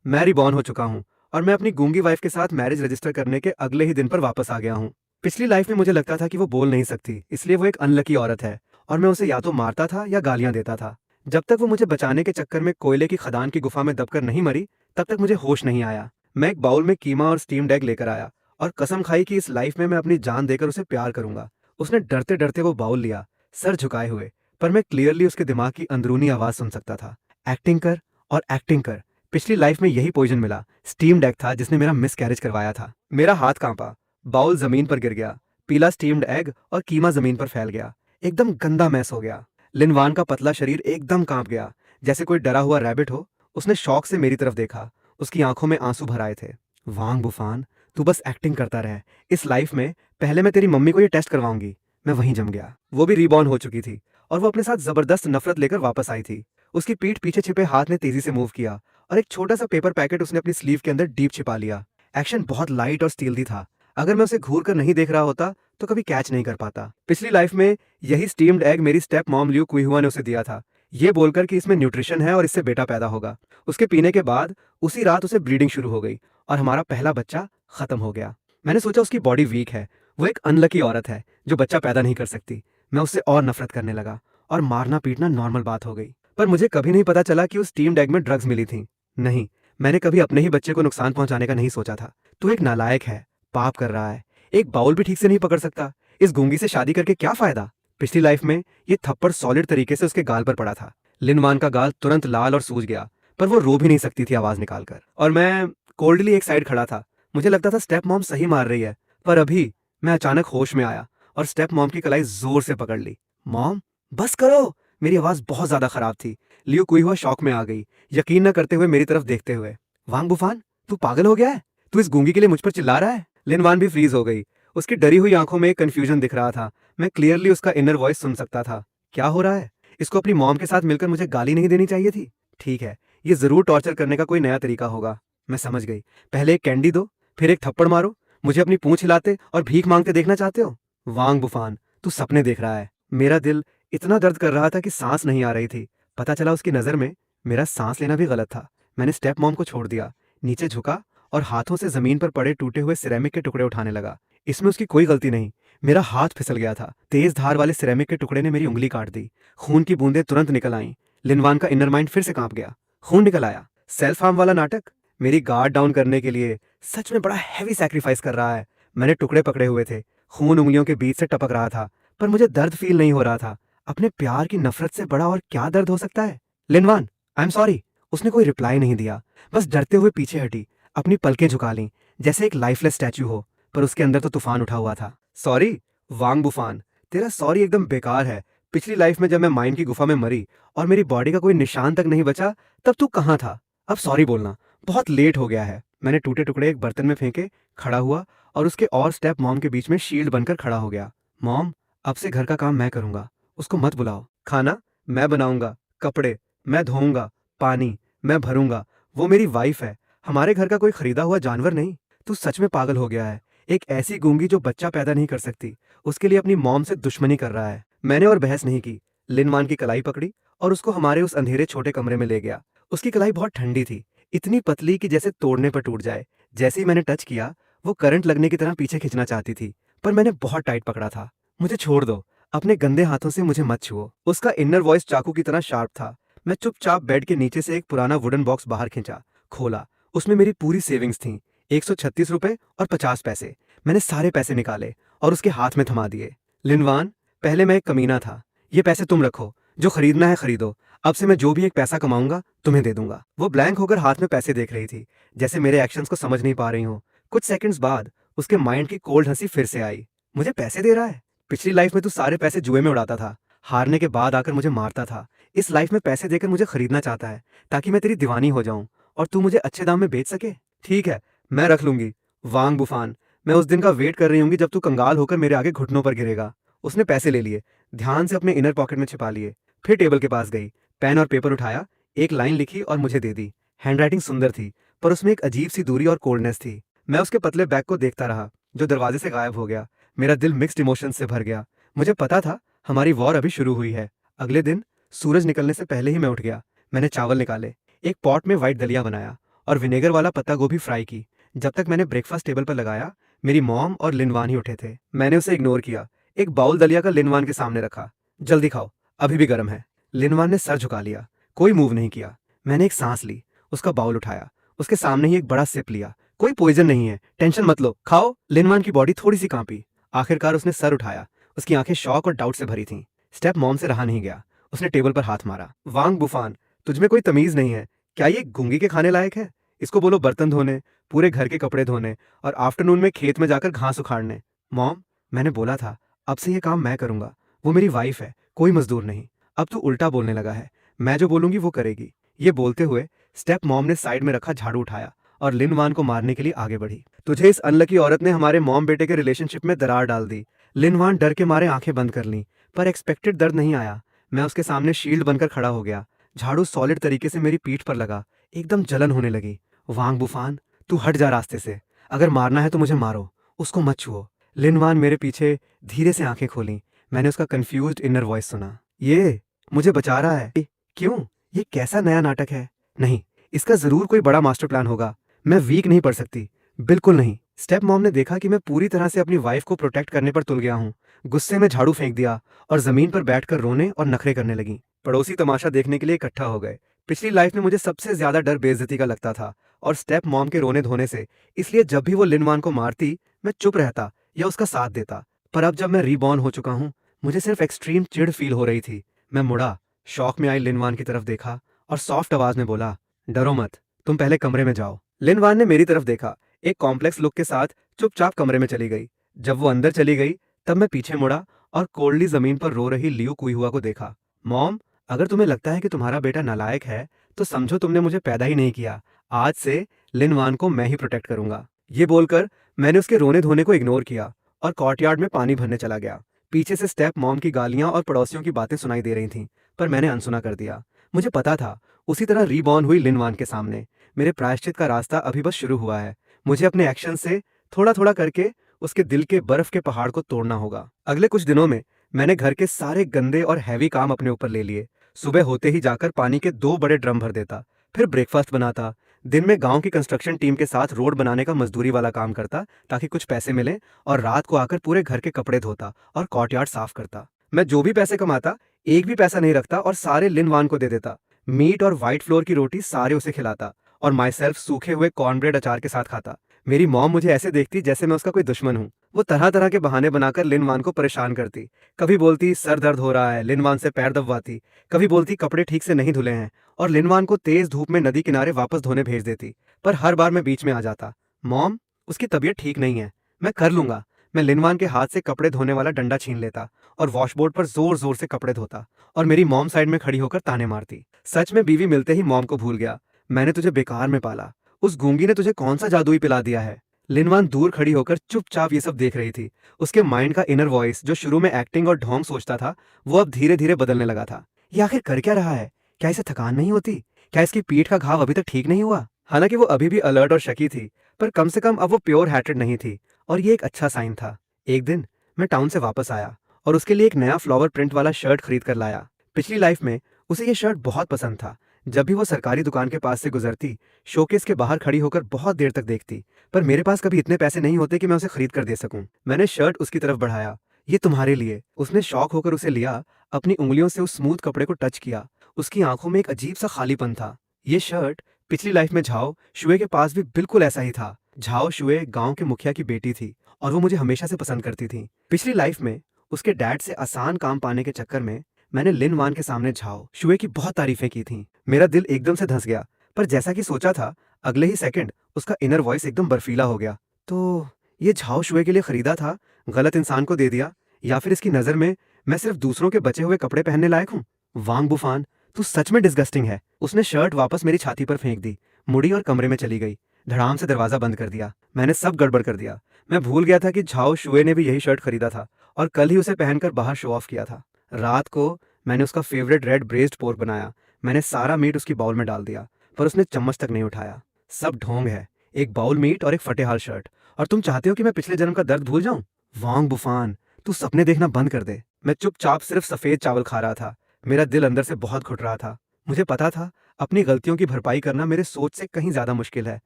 मैं रिबॉर्न हो चुका हूँ और मैं अपनी गूंगी वाइफ के साथ मैरिज रजिस्टर करने के अगले ही दिन पर वापस आ गया हूँ। पिछली लाइफ में मुझे लगता था कि वो बोल नहीं सकती, इसलिए वो एक अनलकी औरत है और मैं उसे या तो मारता था या गालियां देता था। जब तक वो मुझे बचाने के चक्कर में कोयले की खदान की गुफा में दबकर नहीं मरी, तब तक मुझे होश नहीं आया। मैं एक बाउल में कीमा और स्टीम्ड एग लेकर आया और कसम खाई कि इस लाइफ में मैं अपनी जान देकर उसे प्यार करूंगा। उसने डरते डरते वो बाउल लिया, सर झुकाए हुए, पर मैं क्लियरली उसके दिमाग की अंदरूनी आवाज सुन सकता था। एक्टिंग कर और एक्टिंग कर। पिछली लाइफ में यही पोजीशन मिला। स्टीम्ड एग था जिसने मेरा मिस कैरेज करवाया था। मेरा हाथ कांपा, बाउल जमीन पर गिर गया, पीला स्टीम्ड एग और कीमा जमीन पर फैल गया। एकदम गंदा मैस हो गया। लिनवान का पतला शरीर एकदम कांप गया, जैसे कोई डरा हुआ रैबिट हो। उसने शौक से मेरी तरफ देखा, उसकी आंखों में आंसू भर आए थे। वांग बुफान, तू बस एक्टिंग करता रह। इस लाइफ में पहले मैं तेरी मम्मी को ये टेस्ट करवाऊंगी। मैं वहीं जम गया। वो भी रीबॉर्न हो चुकी थी और वो अपने साथ जबरदस्त नफरत लेकर वापस आई थी। उसकी पीठ पीछे छिपे हाथ ने तेजी से मूव किया और एक छोटा सा पेपर पैकेट उसने अपनी स्लीव के अंदर डीप छिपा लिया। एक्शन बहुत लाइट और स्टील्थी था। अगर मैं उसे घूर कर नहीं देख रहा होता तो कभी कैच नहीं कर पाता। पिछली लाइफ में यही स्टीम्ड एग मेरी स्टेप मॉम लियू कुइहुआ ने उसे दिया था, ये बोलकर कि इसमें न्यूट्रिशन है और इससे बेटा पैदा होगा। उसके पीने के बाद उसी रात उसे ब्लीडिंग शुरू हो गई और हमारा पहला बच्चा खत्म हो गया। मैंने सोचा उसकी बॉडी वीक है, वो एक अनलकी औरत है जो बच्चा पैदा नहीं कर सकती। मैं उससे और नफरत करने लगा और मारना पीटना नॉर्मल बात हो गई। पर मुझे कभी नहीं पता चला कि उस स्टीम्ड एग में ड्रग्स मिली थी। नहीं, मैंने कभी अपने ही बच्चे को नुकसान पहुंचाने का नहीं सोचा था। तू एक नालायक है, पाप कर रहा है, एक बाउल भी ठीक से नहीं पकड़ सकता। इस गूंगी से शादी करके क्या फायदा? पिछली लाइफ में ये थप्पड़ सॉलिड तरीके से उसके गाल पर पड़ा था। लिनवान का गाल तुरंत लाल और सूज गया, पर वो रो भी नहीं सकती थी आवाज निकालकर। और मैं कोल्डली एक साइड खड़ा था। मुझे लगता था स्टेप मॉम सही मार रही है, पर अभी मैं अचानक होश में आया और स्टेप मॉम की कलाई जोर से पकड़ ली। मॉम, बस करो। मेरी आवाज बहुत ज्यादा खराब थी। लियो कोई हुआ शौक में आ गई, यकीन न करते हुए मेरी तरफ देखते हुए। वांग बुफान, तू पागल हो गया है? तू इस गूंगी के लिए मुझ पर चिल्ला रहा है? लिनवान भी फ्रीज हो गई। उसकी डरी हुई आंखों में कंफ्यूजन दिख रहा था। मैं क्लियरली उसका इनर वॉइस सुन सकता था। क्या हो रहा है? इसको अपनी मॉम के साथ मिलकर मुझे गाली नहीं देनी चाहिए थी। ठीक है, ये जरूर टॉर्चर करने का कोई नया तरीका होगा। मैं समझ गई। पहले एक कैंडी दो, फिर एक थप्पड़ मारो। मुझे अपनी पूंछ हिलाते और भीख मांगते देखना चाहते हो? वांग बुफान, तू सपने देख रहा है। मेरा दिल इतना दर्द कर रहा था कि सांस नहीं आ रही थी। पता चला उसकी नजर में मेरा सांस लेना भी गलत था। मैंने स्टेप मॉम को छोड़ दिया, नीचे झुका और हाथों से जमीन पर पड़े टूटे हुए सिरेमिक के टुकड़े उठाने लगा। इसमें उसकी कोई गलती नहीं। मेरा हाथ फिसल गया था। तेज धार वाले सिरेमिक के टुकड़े ने मेरी उंगली काट दी। खून की बूंदें तुरंत निकल आईं। लिनवान का इनर माइंड फिर से कांप गया। खून निकल आया। सेल्फ हार्म वाला नाटक मेरी गार्ड डाउन करने के लिए सच में बड़ा हैवी सैक्रिफाइस कर रहा है। मैंने टुकड़े पकड़े हुए थे, खून उंगलियों के बीच से टपक रहा था, पर मुझे दर्द फील नहीं हो रहा था। अपने प्यार की नफरत से बड़ा और क्या दर्द हो सकता है? लिनवान, आई एम सॉरी। उसने कोई रिप्लाई नहीं दिया, बस डरते हुए पीछे हटी, अपनी पलकें झुका लीं, जैसे एक लाइफलेस स्टैच्यू हो, पर उसके अंदर तो तूफान उठा हुआ था। सॉरी? वांग बुफान, तेरा सॉरी एकदम बेकार है। पिछली लाइफ में जब मैं माइन की गुफा में मरी और मेरी बॉडी का कोई निशान तक नहीं बचा, तब तू कहाँ था? अब सॉरी बोलना, बहुत लेट हो गया है। मैंने टूटे टुकड़े एक बर्तन में फेंके, खड़ा हुआ और उसके और स्टेप मॉम के बीच में शील्ड बनकर खड़ा हो गया। मॉम, अब से घर का काम मैं करूंगा, उसको मत बुलाओ। खाना मैं बनाऊंगा, कपड़े मैं धोऊंगा, पानी मैं भरूंगा। वो मेरी वाइफ है, हमारे घर का कोई खरीदा हुआ जानवर नहीं। तू सच में पागल हो गया है। एक ऐसी गूंगी जो बच्चा पैदा नहीं कर सकती, उसके लिए अपनी मॉम से दुश्मनी कर रहा है। मैंने और बहस नहीं की। लिनवान की कलाई पकड़ी और उसको हमारे उस अंधेरे छोटे कमरे में ले गया। उसकी कलाई बहुत ठंडी थी, इतनी पतली कि जैसे तोड़ने पर टूट जाए। जैसे ही मैंने टच किया, वो करंट लगने की तरह पीछे खींचना चाहती थी, पर मैंने बहुत टाइट पकड़ा था। मुझे छोड़ दो, अपने गंदे हाथों से मुझे मत छुओ। उसका इनर वॉइस चाकू की तरह शार्प था। मैं चुपचाप बेड के नीचे से एक पुराना वुडन बॉक्स बाहर खींचा, खोला। उसमें मेरी पूरी सेविंग्स थी, 136 रुपए और 50 पैसे। मैंने सारे पैसे निकाले और उसके हाथ में थमा दिए। लिनवान, पहले मैं एक कमीना था, ये पैसे तुम रखो, जो खरीदना है खरीदो। अब से मैं जो भी एक पैसा कमाऊंगा तुम्हें दे दूंगा। वो ब्लैंक होकर हाथ में पैसे देख रही थी, जैसे मेरे एक्शंस को समझ नहीं पा रही हूँ। कुछ सेकंड्स बाद उसके माइंड की कोल्ड हंसी फिर से आई। मुझे पैसे दे रहा है? पिछली लाइफ में तू सारे पैसे जुए में उड़ाता था, हारने के बाद आकर मुझे मारता था। इस लाइफ में पैसे देकर मुझे खरीदना चाहता है, ताकि मैं तेरी दीवानी हो जाऊं और तू मुझे अच्छे दाम में बेच सके। ठीक है, मैं रख लूंगी। वांग बुफान, मैं उस दिन का वेट कर रही हूंगी जब तू कंगाल होकर मेरे आगे घुटनों पर गिरेगा। उसने पैसे ले लिए, ध्यान से अपने इनर पॉकेट में छिपा लिए, फिर टेबल के पास गई, पेन और पेपर उठाया, एक लाइन लिखी और मुझे दे दी। हैंडराइटिंग सुंदर थी, पर उसमें एक अजीब सी दूरी और कोल्डनेस थी। मैं उसके पतले बैग को देखता रहा, जो दरवाजे से गायब हो गया। मेरा दिल मिक्स्ड इमोशंस से भर गया। मुझे पता था हमारी वॉर अभी शुरू हुई है। अगले दिन सूरज निकलने से पहले ही मैं उठ गया। मैंने चावल निकाले, एक पॉट में व्हाइट दलिया बनाया और विनेगर वाला पत्ता गोभी फ्राई की। जब तक मैंने ब्रेकफास्ट टेबल पर लगाया, मेरी मॉम और लिनवान ही उठे थे। मैंने उसे इग्नोर किया। एक बाउल दलिया का लिनवान के सामने रखा। जल्दी खाओ, अभी भी गर्म है। लिनवान ने सर झुका लिया, कोई मूव नहीं किया। मैंने एक सांस ली, उसका बाउल उठाया, उसके सामने ही एक बड़ा सिप लिया। कोई पॉइजन नहीं है, टेंशन मत लो, खाओ। लिनवान की बॉडी थोड़ी सी कांपी। आखिरकार उसने सर उठाया। उसकी आंखें शॉक और डाउट से भरी थीं। स्टेप मॉम से रहा नहीं गया। उसने टेबल पर हाथ मारा। वांग बुफान, तुझमें कोई तमीज नहीं है। क्या ये गूंगी के खाने लायक है? इसको बोलो बर्तन धोने, पूरे घर के कपड़े धोने और आफ्टरनून में खेत में जाकर घास उखाड़ने। मॉम, मैंने बोला था अब से ये काम मैं करूंगा। वो मेरी वाइफ है, कोई मजदूर नहीं। अब तू उल्टा बोलने लगा है। मैं जो बोलूंगी वो करेगी। ये बोलते हुए स्टेप मॉम ने साइड में रखा झाड़ू उठाया और लिनवान को मारने के लिए आगे बढ़ी। तुझे इस अनलकी औरत ने हमारे मॉम बेटे के रिलेशनशिप में दरार डाल दी। लिनवान डर के मारे आंखें बंद कर लीं, पर एक्सपेक्टेड दर्द नहीं आया। मैं उसके सामने शील्ड बनकर खड़ा हो गया। झाड़ू सॉलिड तरीके से मेरी पीठ पर लगा। एकदम जलन होने लगी। वांग बुफान, तू हट जा रास्ते से। अगर मारना है तो मुझे मारो, उसको मत छुओ। लिनवान मेरे पीछे धीरे से आंखें खोली। मैंने उसका कंफ्यूज्ड इनर वॉइस सुना। ये मुझे बचा रहा है। क्यों? ये कैसा नया नाटक है? नहीं, इसका जरूर कोई बड़ा मास्टर प्लान होगा। मैं वीक नहीं पड़ सकती, बिल्कुल नहीं। स्टेप मॉम ने देखा कि मैं पूरी तरह से अपनी वाइफ को प्रोटेक्ट करने पर तुल गया हूँ। गुस्से में झाड़ू फेंक दिया और जमीन पर बैठकर रोने और नखरे करने लगी। पड़ोसी तमाशा देखने के लिए इकट्ठा हो गए। पिछली लाइफ में मुझे सबसे ज्यादा डर बेइज्जती का लगता था और स्टेप मॉम के रोने धोने से। इसलिए जब भी वो लिनवान को मारती, मैं चुप रहता या उसका साथ देता। पर अब जब मैं रीबॉर्न हो चुका हूँ, मुझे सिर्फ एक्सट्रीम चिढ़ फील हो रही थी। मैं मुड़ा, शौक में आई लिनवान की तरफ देखा और सॉफ्ट आवाज में बोला, डरो मत, तुम पहले कमरे में जाओ। लिनवान ने मेरी तरफ देखा, एक कॉम्प्लेक्स लुक के साथ चुपचाप कमरे में चली गई। जब वो अंदर चली गई, तब मैं पीछे मुड़ा और कोल्डली जमीन पर रो रही लियो कुईहुआ को देखा। मॉम, अगर तुम्हें लगता है कि तुम्हारा बेटा नालायक है, तो समझो तुमने मुझे पैदा ही नहीं किया। आज से लिनवान को मैं ही प्रोटेक्ट करूंगा। ये बोलकर मैंने उसके रोने धोने को इग्नोर किया और कॉर्टयार्ड में पानी भरने चला गया। पीछे से स्टेप मॉम की गालियां और पड़ोसियों की बातें सुनाई दे रही थीं, पर मैंने अनसुना कर दिया। मुझे पता था, उसी तरह रीबॉर्न हुई लिनवान के सामने मेरे प्रायश्चित का रास्ता अभी बस शुरू हुआ है। मुझे अपने एक्शन से थोड़ा थोड़ा करके उसके दिल के बर्फ के पहाड़ को तोड़ना होगा। अगले कुछ दिनों में मैंने घर के सारे गंदे और हैवी काम अपने ऊपर ले लिए। सुबह होते ही जाकर पानी के 2 बड़े ड्रम भर देता, फिर ब्रेकफास्ट बनाता। दिन में गांव की कंस्ट्रक्शन टीम के साथ रोड बनाने का मजदूरी वाला काम करता ताकि कुछ पैसे मिले, और रात को आकर पूरे घर के कपड़े धोता और कॉर्टयार्ड साफ करता। मैं जो भी पैसे कमाता, एक भी पैसा नहीं रखता और सारे लिनवान को दे देता। मीट और व्हाइट फ्लोर की रोटी सारे उसे खिलाता और माई सेल्फ सूखे हुए कॉर्नब्रेड अचार के साथ खाता। मेरी मॉम मुझे ऐसे देखती जैसे मैं उसका कोई दुश्मन हूँ। वो तरह तरह के बहाने बनाकर लिनवान को परेशान करती। कभी बोलती सर दर्द हो रहा है, लिनवान से पैर दबवाती। कभी बोलती कपड़े ठीक से नहीं धुले हैं और लिनवान को तेज धूप में नदी किनारे वापस धोने भेज देती। पर हर बार मैं बीच में आ जाता। मॉम, उसकी तबीयत ठीक नहीं है, मैं कर लूंगा। मैं लिनवान के हाथ से कपड़े धोने वाला डंडा छीन लेता और वॉशबोर्ड पर जोर जोर से कपड़े धोता, और मेरी मॉम साइड में खड़ी होकर ताने मारती। सच में बीवी मिलते ही मॉम को भूल गया। मैंने तुझे बेकार में पाला। उस गूंगी ने तुझे कौन सा जादुई पिला दिया है? लिनवान दूर खड़ी होकर चुपचाप ये सब देख रही थी। उसके माइंड का इनर वॉइस, जो शुरू में एक्टिंग और ढोंग सोचता था, वो अब धीरे धीरे बदलने लगा था। ये आखिर कर क्या रहा है? क्या इसे थकान नहीं होती? क्या इसकी पीठ का घाव अभी तक ठीक नहीं हुआ? हालांकि वो अभी भी अलर्ट और शकी थी, पर कम से कम अब वो प्योर हार्टेड नहीं थी, और ये एक अच्छा साइन था। एक दिन मैं टाउन से वापस आया और उसके लिए एक नया फ्लावर प्रिंट वाला शर्ट खरीद कर लाया। पिछली लाइफ में उसे ये शर्ट बहुत पसंद था। जब भी वो सरकारी दुकान के पास से गुजरती, शोकेस के बाहर खड़ी होकर बहुत देर तक देखती, पर मेरे पास कभी इतने पैसे नहीं होते कि मैं उसे खरीद कर दे सकूं। मैंने शर्ट उसकी तरफ बढ़ाया। ये तुम्हारे लिए। उसने शौक होकर उसे लिया, अपनी उंगलियों से उस स्मूथ कपड़े को टच किया। उसकी आंखों में एक अजीब सा खालीपन था। ये शर्ट पिछली लाइफ में झाओ शुए के पास भी बिल्कुल ऐसा ही था। झाओ शुए गांव के मुखिया की बेटी थी और वो मुझे हमेशा से पसंद करती थी। पिछली लाइफ में उसके डैड से आसान काम पाने के चक्कर में मैंने लिनवान के सामने झाओ शुए की बहुत तारीफें की थीं। मेरा दिल एकदम से धंस गया, पर जैसा कि सोचा था, अगले ही सेकंड उसका इनर वॉइस एकदम बर्फीला हो गया। तो ये झाओ शुए के लिए खरीदा था, गलत इंसान को दे दिया, या फिर इसकी नजर में मैं सिर्फ दूसरों के बचे हुए कपड़े पहनने लायक हूँ? वांग बुफान, तू सच में डिस्गस्टिंग है। उसने शर्ट वापस मेरी छाती पर फेंक दी, मुड़ी और कमरे में चली गई। धड़ाम से दरवाजा बंद कर दिया। मैंने सब गड़बड़ कर दिया। मैं भूल गया था कि झाओ शुए ने भी यही शर्ट खरीदा था और कल ही उसे पहनकर बाहर शो ऑफ किया था। रात को मैंने उसका फेवरेट रेड ब्रेस्ड पोर्क बनाया। मैंने सारा मीट उसकी बाउल में डाल दिया, पर उसने चम्मच तक नहीं उठाया। सब ढोंग है, एक बाउल मीट और एक फटेहाल शर्ट, और तुम चाहते हो कि मैं पिछले जन्म का दर्द भूल जाऊं? वांग बुफान, तू सपने देखना बंद कर दे। मैं चुपचाप सिर्फ सफेद चावल खा रहा था। मेरा दिल अंदर से बहुत घुट रहा था। मुझे पता था अपनी गलतियों की भरपाई करना मेरे सोच से कहीं ज्यादा मुश्किल है।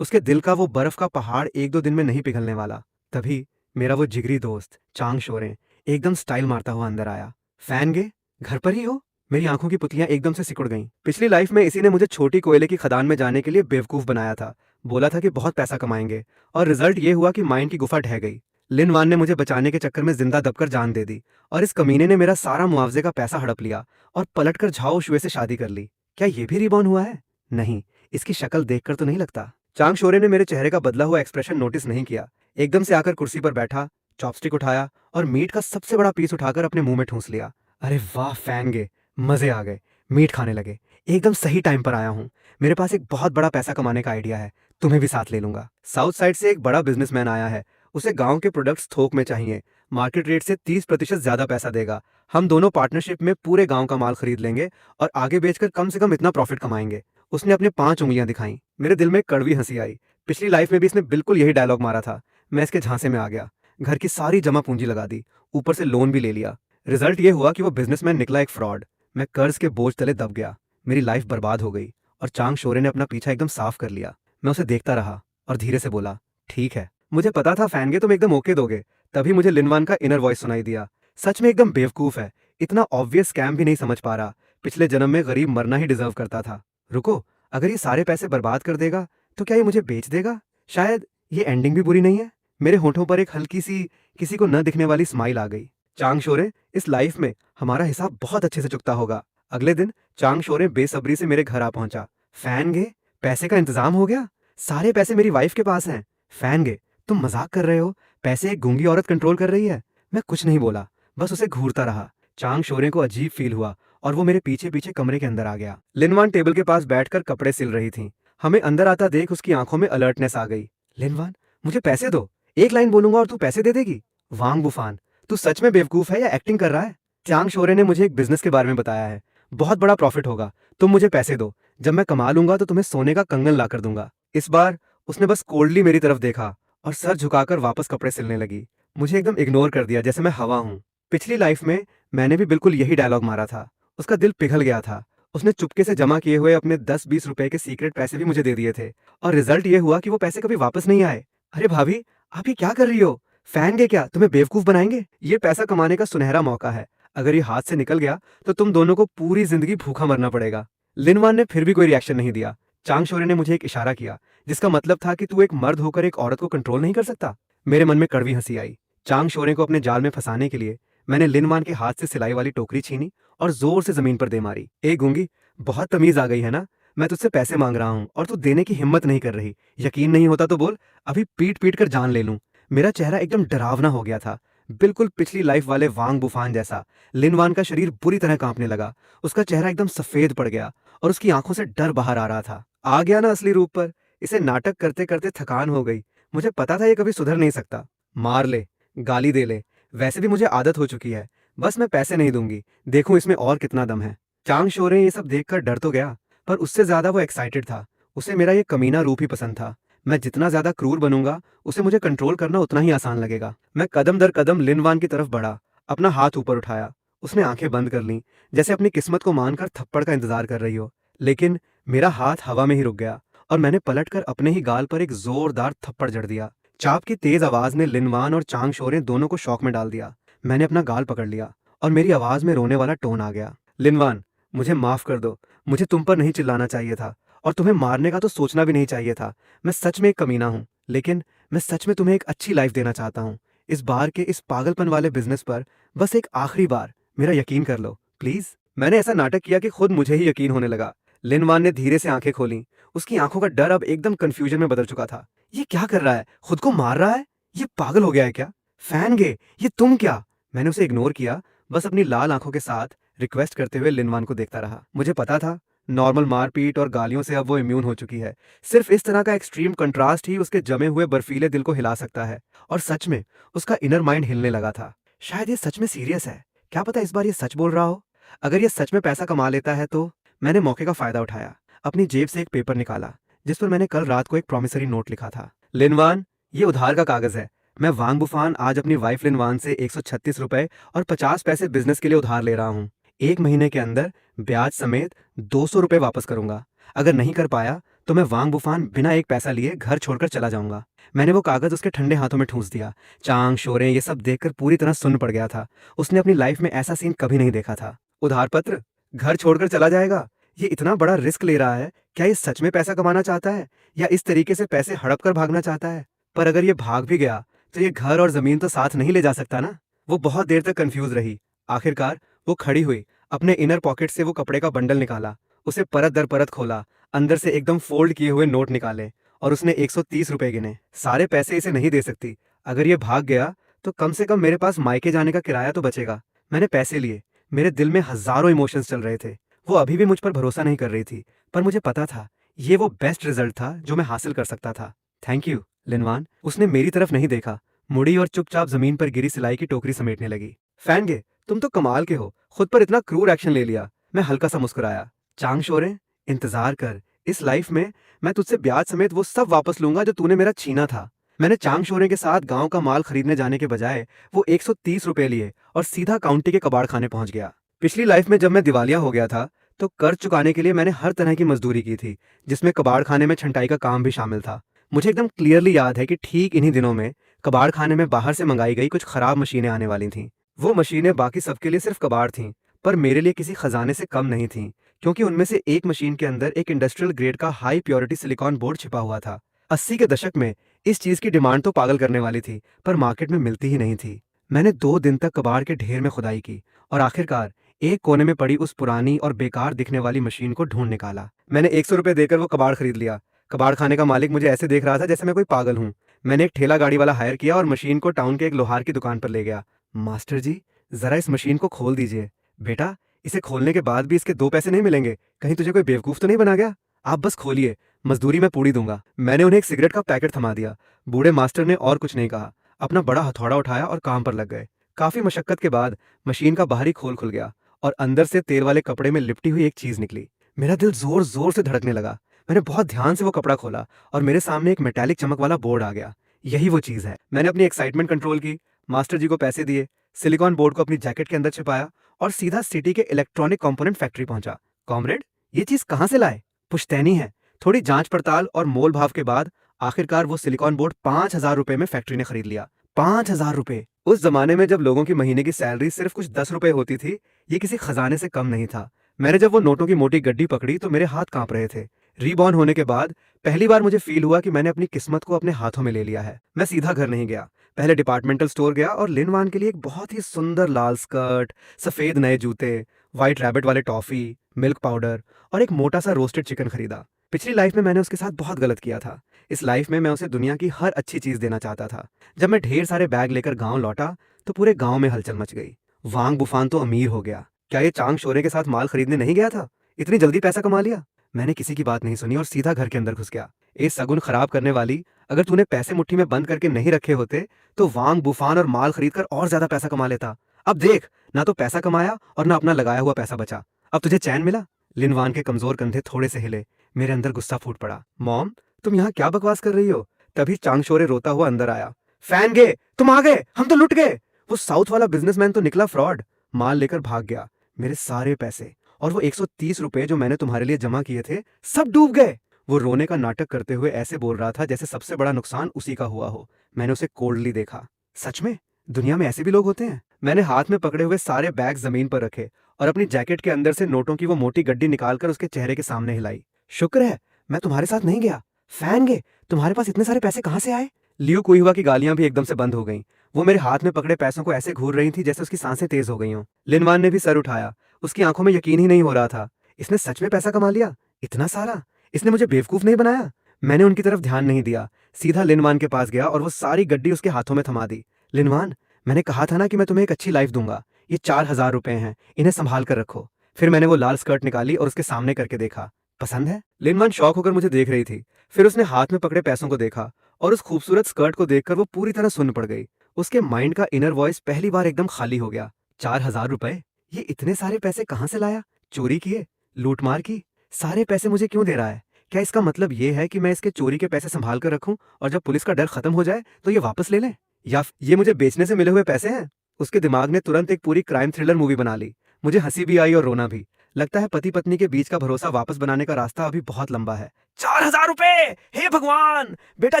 उसके दिल का वो बर्फ का पहाड़ एक दो दिन में नहीं पिघलने वाला। तभी मेरा वो जिगरी दोस्त चांग शोरें एकदम स्टाइल मारता हुआ अंदर आया। फैन गे, घर पर ही हो? मेरी आंखों की पुतलियां एकदम से सिकुड़ गईं। पिछली लाइफ में इसी ने मुझे छोटी कोयले की खदान में जाने के लिए बेवकूफ बनाया था। बोला था कि बहुत पैसा कमाएंगे, और रिजल्ट ये हुआ कि माइन की गुफा ढह गई। लिन वान ने मुझे बचाने के चक्कर में जिंदा दबकर जान दे दी, और इस कमीने ने मेरा सारा मुआवजे का पैसा हड़प लिया और पलटकर झाओ शुए से शादी कर ली। क्या ये भी रिबॉर्न हुआ है? नहीं, इसकी शक्ल देखकर तो नहीं लगता। चांग शोरे ने मेरे चेहरे का बदला हुआ एक्सप्रेशन नोटिस नहीं किया। एकदम से आकर कुर्सी पर बैठा, चॉपस्टिक उठाया और मीट का सबसे बड़ा पीस उठाकर अपने मुंह में ठूंस लिया। अरे वाह फैंगे, मजे आ गए। मीट खाने लगे। एकदम सही टाइम पर आया हूँ। मेरे पास एक बहुत बड़ा पैसा कमाने का आइडिया है, तुम्हें भी साथ ले लूंगा। साउथ साइड से एक बड़ा बिजनेसमैन आया है। उसे गांव के प्रोडक्ट्स थोक में चाहिए। मार्केट रेट से 30% ज्यादा पैसा देगा। हम दोनों पार्टनरशिप में पूरे गांव का माल खरीद लेंगे और आगे बेचकर कम से कम इतना प्रॉफिट कमाएंगे। उसने अपने 5 उंगलियां दिखाई। मेरे दिल में कड़वी हंसी आई। पिछली लाइफ में भी इसने बिल्कुल यही डायलॉग मारा था। मैं इसके झांसे में आ गया। घर की सारी जमा पूंजी लगा दी, ऊपर से लोन भी ले लिया। रिजल्ट ये हुआ कि वो बिजनेसमैन निकला एक फ्रॉड। मैं कर्ज के बोझ तले दब गया। मेरी लाइफ बर्बाद हो गई और चांग शोरे ने अपना पीछा एकदम साफ कर लिया। मैं उसे देखता रहा और धीरे से बोला, ठीक है। मुझे पता था फैनगे तुम एकदम ओके दोगे। तभी मुझे लिनवान का इनर वॉइस सुनाई दिया। सच में एकदम बेवकूफ है, इतना ऑब्वियस स्कैम भी नहीं समझ पा रहा। पिछले जन्म में गरीब मरना ही डिजर्व करता था। रुको, अगर ये सारे पैसे बर्बाद कर देगा तो क्या ये मुझे बेच देगा? शायद ये एंडिंग भी बुरी नहीं है। मेरे होठों पर एक हल्की सी, किसी को न दिखने वाली स्माइल आ गई। चांग शोरे, इस लाइफ में हमारा हिसाब बहुत अच्छे से चुकता होगा। अगले दिन चांग शोरे बेसब्री से मेरे घर आ पहुंचा। फैन गे, पैसे का इंतजाम हो गया। सारे पैसे मेरी वाइफ के पास हैं। फैन गे, तुम मजाक कर रहे हो? पैसे एक गूंगी औरत कंट्रोल कर रही है? मैं कुछ नहीं बोला, बस उसे घूरता रहा। चांग शोरे को अजीब फील हुआ और वो मेरे पीछे पीछे कमरे के अंदर आ गया। लिनवान टेबल के पास बैठकर कपड़े सिल रही थी। हमें अंदर आता देख उसकी आंखों में अलर्टनेस आ गई। लिनवान, मुझे पैसे दो। एक लाइन बोलूंगा और तू पैसे दे देगी? वांग बुफान, तू सच में बेवकूफ है या एक्टिंग कर रहा है? चांग शोरे ने मुझे एक बिजनेस के बारे में बताया है। बहुत बड़ा प्रॉफिट होगा। तुम मुझे पैसे दो। जब मैं कमा लूंगा तो तुम्हें सोने का कंगन ला कर दूंगा। इस बार उसने बस कोल्डली मेरी तरफ देखा और सर झुकाकर वापस कपड़े सिलने लगी। मुझे एकदम इग्नोर कर दिया जैसे मैं हवा हूं। पिछली लाइफ में मैंने भी बिल्कुल यही डायलॉग मारा था। उसका दिल पिघल गया था। उसने चुपके से जमा किए हुए अपने 10-20 रुपए के सीक्रेट पैसे भी मुझे दे दिए थे, और रिजल्ट ये हुआ कि वो पैसे कभी वापस नहीं आए। अरे भाभी, आप ये क्या कर रही हो? फैन गे क्या तुम्हें बेवकूफ बनाएंगे? ये पैसा कमाने का सुनहरा मौका है। अगर ये हाथ से निकल गया तो तुम दोनों को पूरी जिंदगी भूखा मरना पड़ेगा। लिनवान ने फिर भी कोई रिएक्शन नहीं दिया। चांग शोरे ने मुझे एक इशारा किया, जिसका मतलब था कि तू एक मर्द होकर एक औरत को कंट्रोल नहीं कर सकता। मेरे मन में कड़वी हंसी आई। चांग शोरे को अपने जाल में फंसाने के लिए मैंने लिनवान के हाथ से सिलाई वाली टोकरी छीनी और जोर से जमीन पर दे मारी। ए गूंगी, बहुत तमीज आ गई है ना? मैं तुझसे पैसे मांग रहा हूं और तू देने की हिम्मत नहीं कर रही। यकीन नहीं होता तो बोल, अभी पीट पीट कर जान ले लूं। मेरा चेहरा एकदम डरावना हो गया था, बिल्कुल पिछली लाइफ वाले वांग बुफान जैसा। लिनवान का शरीर बुरी तरह कांपने लगा। उसका चेहरा एकदम सफेद पड़ गया और उसकी आंखों से डर बाहर आ रहा था। आ गया ना असली रूप पर। इसे नाटक करते करते थकान हो गई। मुझे पता था ये कभी सुधर नहीं सकता। मार ले, गाली दे ले, वैसे भी मुझे आदत हो चुकी है। बस मैं पैसे नहीं दूंगी, देखूं इसमें और कितना दम है। चांग शोरे ये सब देखकर डर तो गया, पर उससे ज्यादा वो एक्साइटेड था। उसे मेरा ये कमीना रूप ही पसंद था। मैं जितना ज्यादा क्रूर बनूंगा, उसे मुझे कंट्रोल करना उतना ही आसान लगेगा। मैं कदम दर कदम लिनवान की तरफ बढ़ा, अपना हाथ ऊपर उठाया। उसने आंखें बंद कर लीं, जैसे अपनी किस्मत को मानकर थप्पड़ का इंतजार कर रही हो। लेकिन मेरा हाथ हवा में ही रुक गया और मैंने पलटकर अपने ही गाल पर एक जोरदार थप्पड़ जड़ दिया। चाप की तेज आवाज ने लिनवान और चांग शोरे दोनों को शॉक में डाल दिया। मैंने अपना गाल पकड़ लिया और मेरी आवाज में रोने वाला टोन आ गया। लिनवान, मुझे माफ कर दो। मुझे तुम पर नहीं चिल्लाना चाहिए था और तुम्हें मारने का तो सोचना भी नहीं चाहिए था। मैं सच में एक कमीना हूं, लेकिन मैं सच में तुम्हें एक अच्छी लाइफ देना चाहता हूं। इस बार के इस पागलपन वाले बिजनेस पर बस एक आखिरी बार मेरा यकीन कर लो प्लीज। मैंने ऐसा नाटक किया कि खुद मुझे ही यकीन होने लगा। लिनवान ने धीरे से आंखें खोली। उसकी आंखों का डर अब एकदम कंफ्यूजन में बदल चुका था। ये क्या कर रहा है? खुद को मार रहा है? ये पागल हो गया है क्या? फैन गे, ये तुम क्या? मैंने उसे इग्नोर किया, बस अपनी लाल आंखों के साथ रिक्वेस्ट करते हुए लिनवान को देखता रहा। मुझे पता था नॉर्मल मारपीट और गालियों से अब वो इम्यून हो चुकी है। सिर्फ इस तरह का एक्सट्रीम कंट्रास्ट ही उसके जमे हुए बर्फीले दिल को हिला सकता है। और सच में उसका इनर माइंड हिलने लगा था। शायद ये सच में सीरियस है। क्या पता इस बार ये सच बोल रहा हो। अगर ये सच में पैसा कमा लेता है तो। मैंने मौके का फायदा उठाया। अपनी जेब से एक पेपर निकाला जिस पर मैंने कल रात को एक प्रॉमिसरी नोट लिखा था। लिनवान, ये उधार का कागज है। मैं वांग बुफान आज अपनी वाइफ लिनवान से 136 रुपए और 50 पैसे बिजनेस के लिए उधार ले रहा हूँ। 1 महीने के अंदर ब्याज समेत 200 रुपए वापस करूंगा। अगर नहीं कर पाया तो मैं वांग बुफान बिना एक पैसा लिए घर छोड़कर चला जाऊंगा। मैंने वो कागज उसके ठंडे हाथों में ठूंस दिया। चांग शोरें ये सब देखकर पूरी तरह सुन्न पड़ गया था। उसने अपनी लाइफ में ऐसा सीन कभी नहीं देखा था। उधार पत्र, घर छोड़कर चला जाएगा, ये इतना बड़ा रिस्क ले रहा है। क्या ये सच में पैसा कमाना चाहता है या इस तरीके से पैसे हड़प कर भागना चाहता है? पर अगर ये भाग भी गया तो ये घर और जमीन तो साथ नहीं ले जा सकता ना। वो बहुत देर तक कंफ्यूज रही। आखिरकार वो खड़ी हुई, अपने इनर पॉकेट से वो कपड़े का बंडल निकाला, उसे परत दर परत खोला, अंदर से एकदम फोल्ड किए हुए नोट निकाले और उसने 130 रुपए गिने। सारे पैसे इसे नहीं दे सकती। अगर ये भाग गया तो कम से कम मेरे पास मायके जाने का किराया तो बचेगा। मैंने पैसे लिए। मेरे दिल में हजारों इमोशंस चल रहे थे। वो अभी भी मुझ पर भरोसा नहीं कर रही थी, पर मुझे पता था ये वो बेस्ट रिजल्ट था जो मैं हासिल कर सकता था। Thank you Linwan. उसने मेरी तरफ नहीं देखा, मुड़ी और चुपचाप जमीन पर गिरी सिलाई की टोकरी समेटने लगी। फैनगे, तुम तो कमाल के हो, खुद पर इतना क्रूर एक्शन ले लिया। मैं हल्का सा मुस्कुराया। चांग शोरे, इंतजार कर, इस लाइफ में मैं तुझसे ब्याज समेत वो सब वापस लूंगा जो तूने मेरा छीना था। मैंने चांग शोरे के साथ गांव का माल खरीदने जाने के बजाय वो 130 रुपए लिए और सीधा काउंटी के कबाड़ खाने पहुंच गया। पिछली लाइफ में जब मैं दिवालिया हो गया था तो कर्ज चुकाने के लिए मैंने हर तरह की मजदूरी की थी, जिसमें कबाड़ खाने में छंटाई का काम भी शामिल था। मुझे एकदम क्लियरली याद है कि ठीक इन्हीं दिनों में कबाड़ खाने में बाहर से मंगाई गई कुछ खराब मशीनें आने वाली थीं। वो मशीनें बाकी सबके लिए सिर्फ कबाड़ थीं, पर मेरे लिए किसी खजाने से कम नहीं थीं, क्योंकि उनमें से एक मशीन के अंदर एक इंडस्ट्रियल ग्रेड का हाई प्योरिटी सिलिकॉन बोर्ड छिपा हुआ था। 80 के दशक में इस चीज की डिमांड तो पागल करने वाली थी, पर मार्केट में मिलती ही नहीं थी। मैंने 2 दिन तक कबाड़ के ढेर में खुदाई की और आखिरकार एक कोने में पड़ी उस पुरानी और बेकार दिखने वाली मशीन को ढूंढ निकाला। मैंने 100 रुपए देकर वो कबाड़ खरीद लिया। कबाड़ खाने का मालिक मुझे ऐसे देख रहा था जैसे मैं कोई पागल हूँ। मैंने एक ठेला गाड़ी वाला हायर किया और मशीन को टाउन के एक लोहार की दुकान पर ले गया। मास्टर जी, जरा इस मशीन को खोल दीजिए। बेटा, इसे खोलने के बाद भी इसके 2 पैसे नहीं मिलेंगे, कहीं तुझे कोई बेवकूफ तो नहीं बना गया? आप बस खोलिए, मजदूरी में पूरी दूंगा। मैंने उन्हें एक सिगरेट का पैकेट थमा दिया। बूढ़े मास्टर ने और कुछ नहीं कहा, अपना बड़ा हथौड़ा उठाया और काम पर लग गए। काफी मशक्कत के बाद मशीन का बाहरी खोल खुल गया और अंदर से तेल वाले कपड़े में लिपटी हुई एक चीज निकली। मेरा दिल जोर जोर से धड़कने लगा। मैंने बहुत ध्यान से वो कपड़ा खोला और मेरे सामने एक मेटालिक चमक वाला बोर्ड आ गया। यही वो चीज है। मैंने अपनी एक्साइटमेंट कंट्रोल की, मास्टर जी को पैसे दिए, सिलिकॉन बोर्ड को अपनी जैकेट के अंदर छिपाया और सीधा सिटी के इलेक्ट्रॉनिक कंपोनेंट फैक्ट्री पहुंचा। कॉमरेड, ये चीज कहां से लाए? पुश्तैनी है। थोड़ी जांच पड़ताल और मोल भाव के बाद आखिरकार वो सिलिकॉन बोर्ड 5,000 रुपए में फैक्ट्री ने खरीद लिया। 5,000 रुपए! उस जमाने में जब लोगों की महीने की सैलरी सिर्फ कुछ 10 रुपए होती थी, ये किसी खजाने से कम नहीं था। मैंने जब वो नोटों की मोटी गड्डी पकड़ी तो मेरे हाथ कांप रहे थे। रीबॉर्न होने के बाद पहली बार मुझे फील हुआ कि मैंने अपनी किस्मत को अपने हाथों में ले लिया है। मैं सीधा घर नहीं गया, पहले डिपार्टमेंटल स्टोर गया और लिनवान के लिए एक बहुत ही सुंदर लाल स्कर्ट, सफेद नए जूते, व्हाइट रैबिट वाले टॉफी, मिल्क पाउडर और एक मोटा सा रोस्टेड चिकन खरीदा। पिछली लाइफ में मैंने उसके साथ बहुत गलत किया था। इस लाइफ में मैं उसे दुनिया की हर अच्छी चीज देना चाहता था। जब मैं ढेर सारे बैग लेकर गांव लौटा तो पूरे गांव में हलचल मच गई। वांग बुफान तो अमीर हो गया। क्या ये चांग शोरे के साथ माल खरीदने नहीं गया था? इतनी जल्दी पैसा कमा लिया? मैंने किसी की बात नहीं सुनी और सीधा घर के अंदर घुस गया। ए सगुन खराब करने वाली, अगर तूने पैसे मुट्ठी में बंद करके नहीं रखे होते तो वांग बुफान और माल खरीदकर और ज्यादा पैसा कमा लेता। अब देख, ना तो पैसा कमाया और ना अपना लगाया हुआ पैसा बचा। अब तुझे चैन मिला? लिनवान के कमजोर कंधे थोड़े से हिले। मेरे अंदर गुस्सा फूट पड़ा। मॉम, तुम यहाँ क्या बकवास कर रही हो? तभी चांगशोरे रोता हुआ अंदर आया। फैन गे, तुम आ गए, हम तो लुट गए। वो साउथ वाला बिजनेसमैन तो निकला फ्रॉड। माल लेकर भाग गया। मेरे सारे पैसे और वो 130 रुपए जो मैंने तुम्हारे लिए जमा किए थे, सब डूब गए। वो रोने का नाटक करते हुए ऐसे बोल रहा था जैसे सबसे बड़ा नुकसान उसी का हुआ हो। मैंने उसे कोल्डली देखा। सच में दुनिया में ऐसे भी लोग होते हैं? मैंने हाथ में पकड़े हुए सारे बैग जमीन पर रखे और अपनी जैकेट के अंदर से नोटों की वो मोटी गड्डी निकालकर उसके चेहरे के सामने हिलाई। शुक्र है मैं तुम्हारे साथ नहीं गया। फैन गे, तुम्हारे पास इतने सारे पैसे कहां से आए? लियो कुई हुआ की गालियां भी एकदम से बंद हो गईं। वो मेरे हाथ में पकड़े पैसों को ऐसे घूर रही थी जैसे उसकी सांसें तेज हो गई हों। लिनवान ने भी सर उठाया। उसकी आंखों में यकीन ही नहीं हो रहा था। इसने सच में पैसा कमा लिया? इतना सारा? इसने मुझे बेवकूफ नहीं बनाया? मैंने उनकी तरफ ध्यान नहीं दिया, सीधा लिनवान के पास गया और वो सारी गड्डी उसके हाथों में थमा दी। लिनवान, मैंने कहा था ना कि मैं तुम्हें एक अच्छी लाइफ दूंगा। ये 4,000 रुपए हैं, इन्हें संभाल कर रखो। फिर मैंने वो लाल स्कर्ट निकाली और उसके सामने करके देखा। पसंद है? लिनवान शौक होकर मुझे देख रही थी। फिर उसने हाथ में पकड़े पैसों को देखा और उस खूबसूरत स्कर्ट को देखकर वो पूरी तरह सुन्न पड़ गई। उसके माइंड का इनर वॉइस पहली बार एकदम खाली हो गया। 4,000 रुपए? ये इतने सारे पैसे कहां से लाया? चोरी किए? लूटमार की? सारे पैसे मुझे क्यों दे रहा है? क्या इसका मतलब ये है कि मैं इसके चोरी के पैसे संभाल कर रखूं और जब पुलिस का डर खत्म हो जाए तो ये वापस ले लें? या ये मुझे बेचने से मिले हुए पैसे हैं? उसके दिमाग ने तुरंत एक पूरी क्राइम थ्रिलर मूवी बना ली। मुझे हंसी भी आई और रोना भी। लगता है पति पत्नी के बीच का भरोसा वापस बनाने का रास्ता अभी बहुत लंबा है। 4,000 रुपए! हे भगवान! बेटा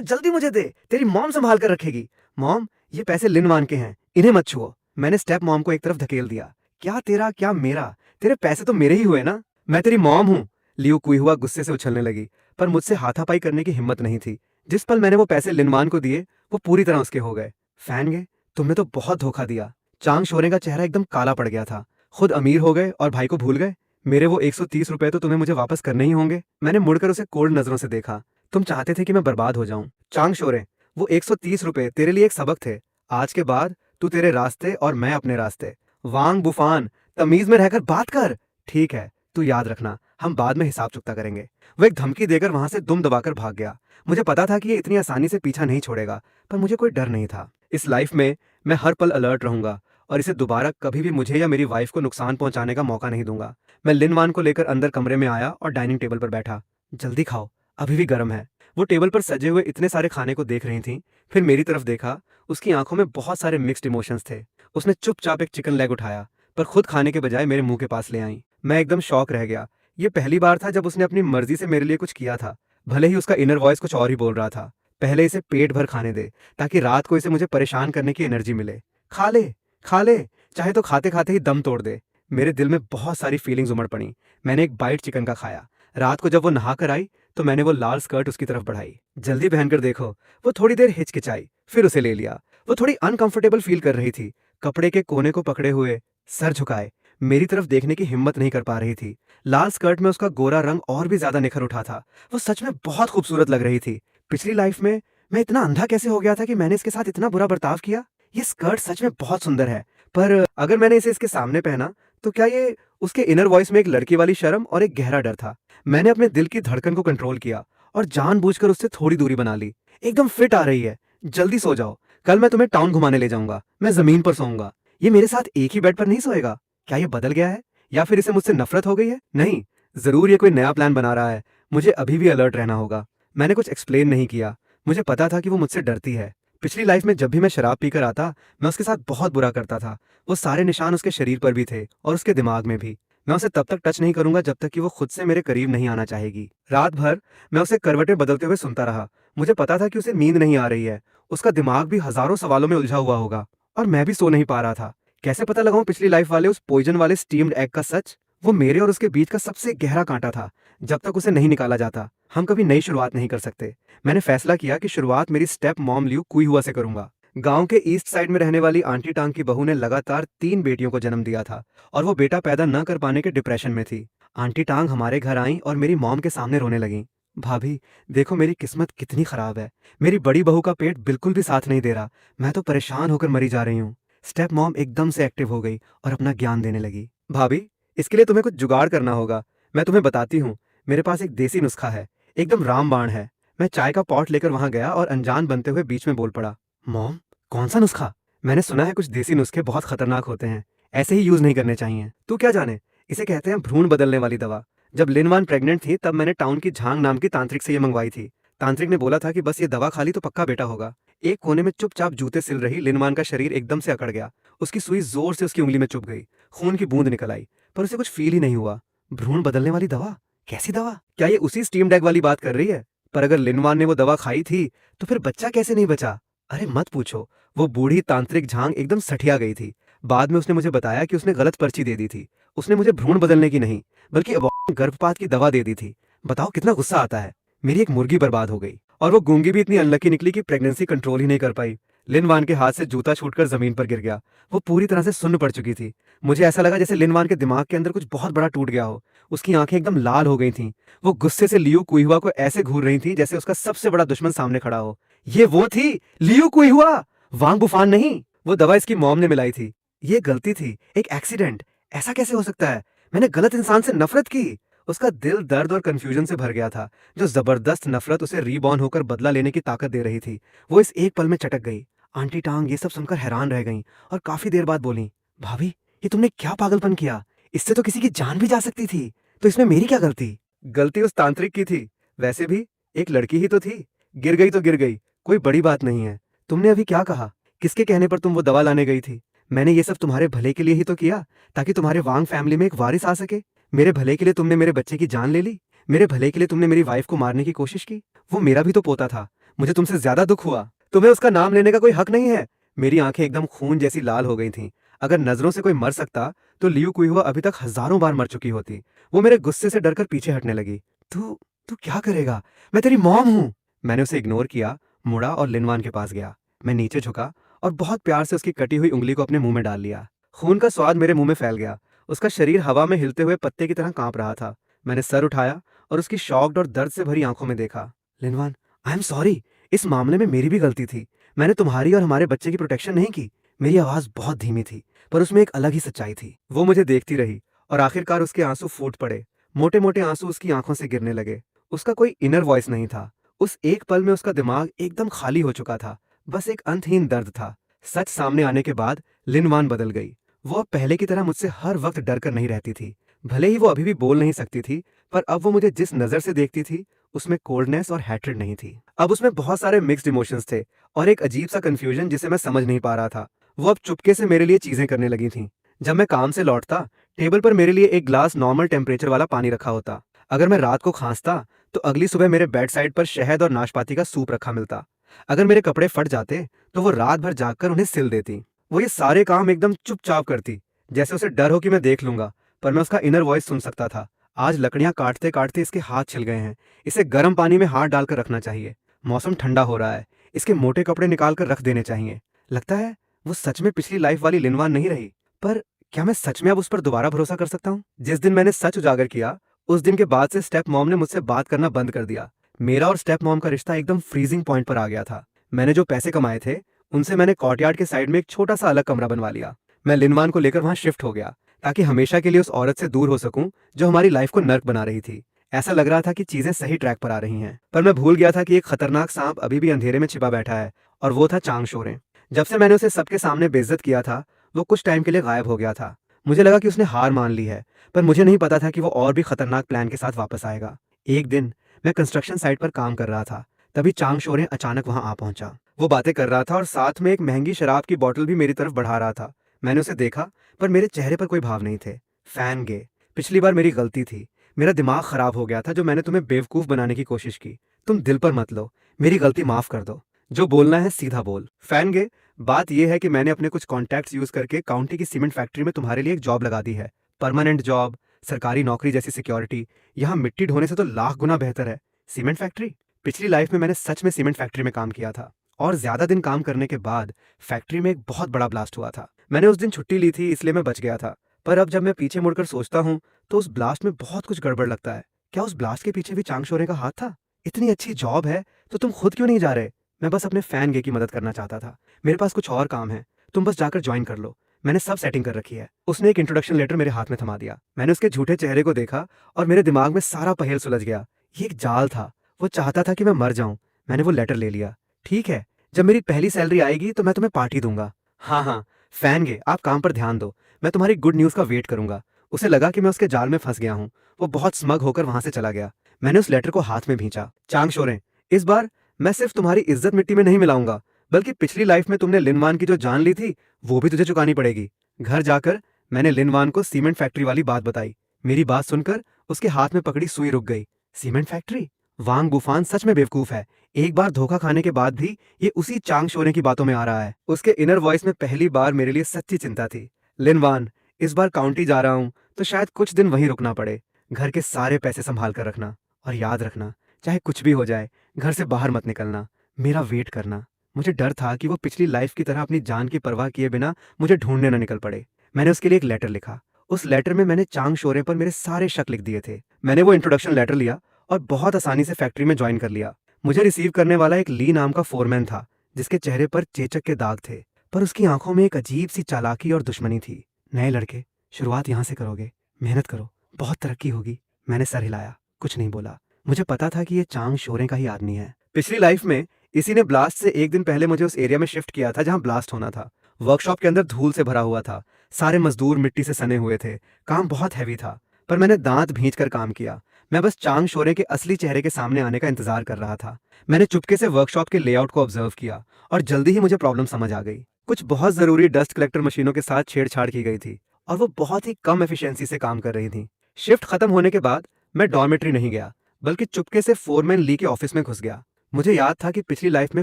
जल्दी मुझे दे, तेरी मॉम संभाल कर रखेगी। मॉम, ये पैसे लिन वान के हैं, इन्हें मत छुओ। मैंने स्टेप मॉम को एक तरफ धकेल दिया। क्या तेरा क्या मेरा, तेरे पैसे तो मेरे ही हुए ना, मैं तेरी मॉम हूँ। लियो कुई हुआ गुस्से से उछलने लगी, पर मुझसे हाथापाई करने की हिम्मत नहीं थी। जिस पल मैंने वो पैसे लिनवान को दिए, वो पूरी तरह उसके हो गए। फैनगे, तुमने तो बहुत धोखा दिया। चांग शोरे का चेहरा एकदम काला पड़ गया था। खुद अमीर हो गए और भाई को भूल गए। मेरे वो 130 रुपए तो तुम्हें मुझे वापस करने ही होंगे। मैंने मुड़कर उसे कोल्ड नजरों से देखा। तुम चाहते थे कि मैं बर्बाद हो जाऊं। चांग शोरे, वो 130 रुपए तेरे लिए एक सबक थे। आज के बाद तू तेरे रास्ते और मैं अपने रास्ते। वांग बुफान, तमीज में रहकर बात कर। ठीक है, तू याद रखना, हम बाद में हिसाब चुकता करेंगे। वो एक धमकी देकर वहां से दुम दबाकर भाग गया। मुझे पता था कि ये इतनी आसानी से पीछा नहीं छोड़ेगा, पर मुझे कोई डर नहीं था। इस लाइफ में मैं हर पल अलर्ट रहूंगा और इसे दोबारा कभी भी मुझे या मेरी वाइफ को नुकसान पहुंचाने का मौका नहीं दूंगा। मैं लिनवान को लेकर अंदर कमरे में आया और डाइनिंग टेबल पर बैठा। जल्दी खाओ, अभी भी गर्म है। वो टेबल पर सजे हुए इतने सारे खाने को देख रही थी, फिर मेरी तरफ देखा। उसकी आंखों में बहुत सारे मिक्स्ड इमोशंस थे। उसने चुपचाप एक चिकन लेग उठाया, पर खुद खाने के बजाय मेरे मुंह के पास ले आई। मैं एकदम शॉक रह गया। ये पहली बार था जब उसने अपनी मर्जी से मेरे लिए कुछ किया था, भले ही उसका इनर वॉइस कुछ और ही बोल रहा था। पहले इसे पेट भर खाने दे, ताकि रात को इसे मुझे परेशान करने की एनर्जी मिले। खा ले, खा ले, चाहे तो खाते खाते ही दम तोड़ दे। मेरे दिल में बहुत सारी फीलिंग्स उमड़ पड़ी। मैंने एक बाइट चिकन का खाया। रात को जब वो नहा कर आई, तो मैंने वो लाल स्कर्ट उसकी तरफ बढ़ाई। जल्दी पहनकर देखो। वो थोड़ी देर हिचकिचाई, फिर उसे ले लिया। वो थोड़ी अनकंफर्टेबल फील कर रही थी, कपड़े के कोने को पकड़े हुए, सर झुकाए, मेरी तरफ देखने की हिम्मत नहीं कर पा रही थी। लाल स्कर्ट में उसका गोरा रंग और भी ज्यादा निखर उठा था। वो सच में बहुत खूबसूरत लग रही थी। पिछली लाइफ में मैं इतना अंधा कैसे हो गया था कि मैंने इसके साथ इतना बुरा बर्ताव किया। ये स्कर्ट सच में बहुत सुंदर है, पर अगर मैंने इसे इसके सामने पहना तो क्या ये उसके इनर वॉइस में एक लड़की वाली शर्म और एक गहरा डर था। मैंने अपने दिल की धड़कन को कंट्रोल किया और जानबूझकर उससे थोड़ी दूरी बना ली। एकदम फिट आ रही है, जल्दी सो जाओ। कल मैं तुम्हें टाउन घुमाने ले जाऊंगा। मैं जमीन पर सोऊंगा। ये मेरे साथ एक ही बेड पर नहीं सोएगा। क्या ये बदल गया है, या फिर इसे मुझसे नफरत हो गई है? नहीं, जरूर ये कोई नया प्लान बना रहा है। मुझे अभी भी अलर्ट रहना होगा। मैंने कुछ एक्सप्लेन नहीं किया। मुझे पता था कि वो मुझसे डरती है। पिछली लाइफ में जब भी मैं शराब पीकर आता, मैं उसके साथ बहुत बुरा करता था। वो सारे निशान उसके शरीर पर भी थे और उसके दिमाग में भी। मैं उसे तब तक टच नहीं करूंगा जब तक कि वो खुद से मेरे करीब नहीं आना चाहेगी। रात भर मैं उसे करवटें बदलते हुए सुनता रहा। मुझे पता था कि उसे नींद नहीं आ रही है। उसका दिमाग भी हजारों सवालों में उलझा हुआ होगा, और मैं भी सो नहीं पा रहा था। कैसे पता लगाऊं पिछली लाइफ वाले उस पॉइजन वाले स्टीम्ड एग का सच? वो मेरे और उसके बीच का सबसे गहरा कांटा था। जब तक उसे नहीं निकाला जाता, हम कभी नई शुरुआत नहीं कर सकते। मैंने फैसला किया कि शुरुआत मेरी स्टेप मॉम लियू कुई हुआ से करूंगा। गांव के ईस्ट साइड में रहने वाली आंटी टांग की बहू ने लगातार 3 बेटियों को जन्म दिया था, और वो बेटा पैदा न कर पाने के डिप्रेशन में थी। आंटी टांग हमारे घर आई और मेरी मॉम के सामने रोने लगी। भाभी, देखो मेरी किस्मत कितनी खराब है। मेरी बड़ी बहू का पेट बिल्कुल भी साथ नहीं दे रहा। मैं तो परेशान होकर मरी जा रही हूँ। स्टेप मॉम एकदम से एक्टिव हो गई और अपना ज्ञान देने लगी। भाभी, इसके लिए तुम्हें कुछ जुगाड़ करना होगा। मैं तुम्हें बताती हूँ। मेरे पास एक देसी नुस्खा है, एकदम रामबाण है। मैं चाय का पॉट लेकर वहां गया और अनजान बनते हुए बीच में बोल पड़ा। मॉम, कौन सा नुस्खा? मैंने सुना है कुछ देसी नुस्खे बहुत खतरनाक होते हैं, ऐसे ही यूज नहीं करने चाहिए। तू क्या जाने, इसे कहते हैं भ्रूण बदलने वाली दवा। जब लिनवान प्रेग्नेंट थी, तब मैंने टाउन की झांग नाम की तांत्रिक से ये मंगवाई थी। तांत्रिक ने बोला था कि बस ये दवा खा ली तो पक्का बेटा होगा। एक कोने में चुपचाप जूते सिल रही लिनवान का शरीर एकदम से अकड़ गया। उसकी सुई जोर से उसकी उंगली में चुभ गई। खून की बूंद निकल आई, पर उसे कुछ फील ही नहीं हुआ। भ्रूण बदलने वाली दवा? कैसी दवा? क्या ये उसी स्टीम डेग वाली बात कर रही है? पर अगर लिनवान ने वो दवा खाई थी, तो फिर बच्चा कैसे नहीं बचा? अरे मत पूछो। वो बूढ़ी तांत्रिक झांग एकदम सठिया गई थी। बाद में उसने मुझे बताया कि उसने गलत पर्ची दे दी थी। उसने मुझे भ्रूण बदलने की नहीं, बल्कि गर्भपात की दवा दे दी थी। बताओ कितना गुस्सा आता है। मेरी एक मुर्गी बर्बाद हो गई, और वो गूंगी भी इतनी अनलकी निकली कि प्रेगनेंसी कंट्रोल ही नहीं कर पाई। लिनवान के हाथ से जूता छूटकर जमीन पर गिर गया। वो पूरी तरह से सुन्न पड़ चुकी थी। मुझे ऐसा लगा जैसे लिनवान के दिमाग के अंदर कुछ बहुत बड़ा टूट गया हो। उसकी आंखें एकदम लाल हो गई थीं। वो गुस्से से लियू कुईहुआ को ऐसे घूर रही थी जैसे उसका सबसे बड़ा दुश्मन सामने खड़ा हो। ये वो थी लियू कुईहुआ, वांग बुफान नहीं। वो दवा इसकी मॉम ने मिलाई थी। ये गलती थी, एक एक्सीडेंट। ऐसा कैसे हो सकता है? मैंने गलत इंसान से नफरत की। उसका दिल दर्द और कंफ्यूजन से भर गया था। जो जबरदस्त नफरत उसे रीबॉर्न होकर बदला लेने की ताकत दे रही थी, वो इस एक पल में चटक गई। आंटी टांग ये सब सुनकर हैरान रह गईं और काफी देर बाद बोली, भाभी, ये तुमने क्या पागलपन किया? इससे तो किसी की जान भी जा सकती थी। तो इसमें मेरी क्या गलती? गलती उस तांत्रिक की थी। वैसे भी एक लड़की ही तो थी। गिर गई तो गिर गई, कोई बड़ी बात नहीं है। तुमने अभी क्या कहा? किसके कहने पर तुम वो दवा लाने गई थी? मैंने ये सब तुम्हारे भले के लिए ही तो किया, ताकि तुम्हारे वांग फैमिली में एक वारिस आ सके। मेरे भले के लिए तुमने मेरे बच्चे की जान ले ली? मेरे भले के लिए तुमने मेरी वाइफ को मारने की कोशिश की? वो मेरा भी तो पोता था। मुझे तुमसे ज्यादा दुख हुआ। तुम्हें उसका नाम लेने का कोई हक नहीं है। मेरी आंखें एकदम खून जैसी लाल हो गई थीं। अगर नजरों से कोई मर सकता तो लियू कुइहुआ अभी तक हजारों बार मर चुकी होती। वो मेरे गुस्से से डरकर पीछे हटने लगी। तू तू क्या करेगा? मैं तेरी मॉम हूं। मैंने उसे इग्नोर किया, मुड़ा और लिनवान के पास गया। मैं नीचे झुका और बहुत प्यार से उसकी कटी हुई उंगली को अपने मुंह में डाल लिया। खून का स्वाद मेरे मुंह में फैल गया। उसका शरीर हवा में हिलते हुए पत्ते की तरह कांप रहा था। मैंने सर उठाया और उसकी शॉक्ड और दर्द से भरी आंखों में देखा। लिनवान, आई एम सॉरी। इस मामले में मेरी भी गलती थी। मैंने तुम्हारी और हमारे बच्चे की प्रोटेक्शन नहीं की। मेरी आवाज बहुत धीमी थी, पर उसमें एक अलग ही सच्चाई थी। वो मुझे देखती रही और आखिरकार उसके आंसू फूट पड़े। मोटे मोटे आंसू उसकी आंखों से गिरने लगे। उसका कोई इनर वॉइस नहीं था। उस एक पल में उसका दिमाग एकदम खाली हो चुका था। बस एक अंतहीन दर्द था। सच सामने आने के बाद लिनवान बदल गई। वो अब पहले की तरह मुझसे हर वक्त डर कर नहीं रहती थी। भले ही वो अभी भी बोल नहीं सकती थी, पर अब वो मुझे जिस नजर से देखती थी उसमें कोल्डनेस और हैट्रेड नहीं थी। अब उसमें बहुत सारे मिक्स्ड इमोशंस थे और एक अजीब सा कंफ्यूजन जिसे मैं समझ नहीं पा रहा था। वो अब चुपके से मेरे लिए चीजें करने लगी थी। जब मैं काम से लौटता, टेबल पर मेरे लिए एक ग्लास नॉर्मल टेम्परेचर वाला पानी रखा होता। अगर मैं रात को खांसता तो अगली सुबह मेरे बेड साइड पर शहद और नाशपाती का सूप रखा मिलता। अगर मेरे कपड़े फट जाते तो वो रात भर जागकर उन्हें सिल देती। वो ये सारे काम एकदम चुपचाप करती, जैसे उसे डर हो कि मैं देख लूंगा। पर मैं उसका इनर वॉइस सुन सकता था। आज लकड़ियां काटते काटते इसके हाथ छिल गए हैं। इसे गर्म पानी में हाथ डालकर रखना चाहिए। मौसम ठंडा हो रहा है। इसके मोटे कपड़े निकाल कर रख देने चाहिए। लगता है वो सच में पिछली लाइफ वाली लिनवान नहीं रही। पर क्या मैं सच में अब उस पर दोबारा भरोसा कर सकता हूँ? जिस दिन मैंने सच उजागर किया, उस दिन के बाद से स्टेप मॉम ने मुझसे बात करना बंद कर दिया। मेरा और स्टेप मॉम का रिश्ता एकदम फ्रीजिंग पॉइंट पर आ गया था। मैंने जो पैसे कमाए थे उनसे मैंने कॉर्टयार्ड के साइड में एक छोटा सा अलग कमरा बनवा लिया। मैं लिनवान को लेकर वहां शिफ्ट हो गया, ताकि हमेशा के लिए उस औरत से दूर हो सकूं जो हमारी लाइफ को नर्क बना रही थी। ऐसा लग रहा था कि चीजें सही ट्रैक पर आ रही हैं, पर मैं भूल गया था कि एक खतरनाक सांप अभी भी अंधेरे में छिपा बैठा है, और वो था चांग शोरें। जब से मैंने उसे सबके सामने बेइज्जत किया था, वो कुछ टाइम के लिए गायब हो गया था। मुझे लगा कि उसने हार मान ली है, पर मुझे नहीं पता था कि वो और भी खतरनाक प्लान के साथ वापस आएगा। एक दिन मैं कंस्ट्रक्शन साइट पर काम कर रहा था, तभी चांग शोरें अचानक वहां आ पहुंचा। वो बातें कर रहा था और साथ में एक महंगी शराब की बोतल भी मेरी तरफ बढ़ा रहा था। मैंने उसे देखा, पर मेरे चेहरे पर कोई भाव नहीं थे। फैन गे, पिछली बार मेरी गलती थी। मेरा दिमाग खराब हो गया था जो मैंने तुम्हें बेवकूफ बनाने की कोशिश की। तुम दिल पर मत लो, मेरी गलती माफ कर दो। जो बोलना है सीधा बोल। फैन गे, बात यह है कि मैंने अपने कुछ कॉन्टैक्ट्स यूज करके काउंटी की सीमेंट फैक्ट्री में तुम्हारे लिए एक जॉब लगा दी है। परमानेंट जॉब, सरकारी नौकरी जैसी सिक्योरिटी। यहाँ मिट्टी ढोने से तो लाख गुना बेहतर है सीमेंट फैक्ट्री। पिछली लाइफ में मैंने सच में सीमेंट फैक्ट्री में काम किया था, और ज्यादा दिन काम करने के बाद फैक्ट्री में एक बहुत बड़ा ब्लास्ट हुआ था। मैंने उस दिन छुट्टी ली थी, इसलिए मैं बच गया था। पर अब जब मैं पीछे मुड़कर सोचता हूँ तो उस ब्लास्ट में बहुत कुछ गड़बड़ लगता है। क्या उस ब्लास्ट के पीछे भी चांग शोरे का हाथ था? इतनी अच्छी जॉब है तो तुम खुद क्यों नहीं जा रहे? मैं बस अपने फैन गे की मदद करना चाहता था। मेरे पास कुछ और काम है, तुम बस जाकर ज्वाइन कर लो। मैंने सब सेटिंग कर रखी है। उसने एक इंट्रोडक्शन लेटर मेरे हाथ में थमा दिया। मैंने उसके झूठे चेहरे को देखा और मेरे दिमाग में सारा पहेल सुलझ गया। ये एक जाल था। वो चाहता था कि मैं मर जाऊं। मैंने वो लेटर ले लिया। ठीक है, जब मेरी पहली सैलरी आएगी तो मैं तुम्हें पार्टी दूंगा। हाँ हाँ, फैन गे, आप काम पर ध्यान दो। मैं तुम्हारी गुड न्यूज का वेट करूंगा। उसे लगा कि मैं उसके जाल में फंस गया हूं। वो बहुत स्मग होकर वहां से चला गया। मैंने उस लेटर को हाथ में भींचा। चांग शोरें, इस बार मैं सिर्फ तुम्हारी इज्जत मिट्टी में नहीं मिलाऊंगा, बल्कि पिछली लाइफ में तुमने लिनवान की जो जान ली थी वो भी तुझे चुकानी पड़ेगी। घर जाकर मैंने लिनवान को सीमेंट फैक्ट्री वाली बात बताई। मेरी बात सुनकर उसके हाथ में पकड़ी सुई रुक गई। Cement factory? वांग बुफान सच में बेवकूफ है। एक बार धोखा खाने के बाद भी ये उसी चांग शोरे की बातों में आ रहा है। उसके इनर वॉइस में पहली बार मेरे लिए सच्ची चिंता थी। लिनवान, इस बार काउंटी जा रहा हूं तो शायद कुछ दिन वहीं रुकना पड़े। घर के सारे पैसे संभाल कर रखना, और याद रखना, चाहे कुछ भी हो जाए, घर से बाहर मत निकलना। मेरा वेट करना। मुझे डर था कि वो पिछली लाइफ की तरह अपनी जान की परवाह किए बिना मुझे ढूंढने न निकल पड़े। मैंने उसके लिए एक लेटर लिखा। उस लेटर में मैंने चांग शोरे पर मेरे सारे शक लिख दिए थे। मैंने वो इंट्रोडक्शन लेटर लिया और बहुत आसानी से फैक्ट्री में ज्वाइन कर लिया। मुझे रिसीव करने वाला एक ली नाम का फोरमैन था, जिसके चेहरे पर चेचक के दाग थे, पर उसकी आंखों में एक अजीब सी चालाकी और दुश्मनी थी। नए लड़के, शुरुआत यहां से करोगे, मेहनत करो, बहुत तरक्की होगी। मैंने सर हिलाया, कुछ नहीं बोला। मुझे पता था कि ये चांग शोरे का ही आदमी है। पिछली लाइफ में इसी ने ब्लास्ट से एक दिन पहले मुझे उस एरिया में शिफ्ट किया था जहां ब्लास्ट होना था। वर्कशॉप के अंदर धूल से भरा हुआ था। सारे मजदूर मिट्टी से सने हुए थे। काम बहुत हैवी था, पर मैंने दांत भींच कर काम किया। मैं बस चांग शोरे के असली चेहरे के सामने आने का इंतजार कर रहा था। मैंने चुपके से वर्कशॉप के लेआउट को ऑब्जर्व किया, और जल्दी ही मुझे प्रॉब्लम समझ आ गई। कुछ बहुत जरूरी डस्ट कलेक्टर मशीनों के साथ छेड़छाड़ की गई थी, और वो बहुत ही कम एफिशिएंसी से काम कर रही थी। शिफ्ट खत्म होने के बाद मैं डॉर्मेट्री नहीं गया, बल्कि चुपके से फोरमैन ली के ऑफिस में घुस गया। मुझे याद था कि पिछली लाइफ में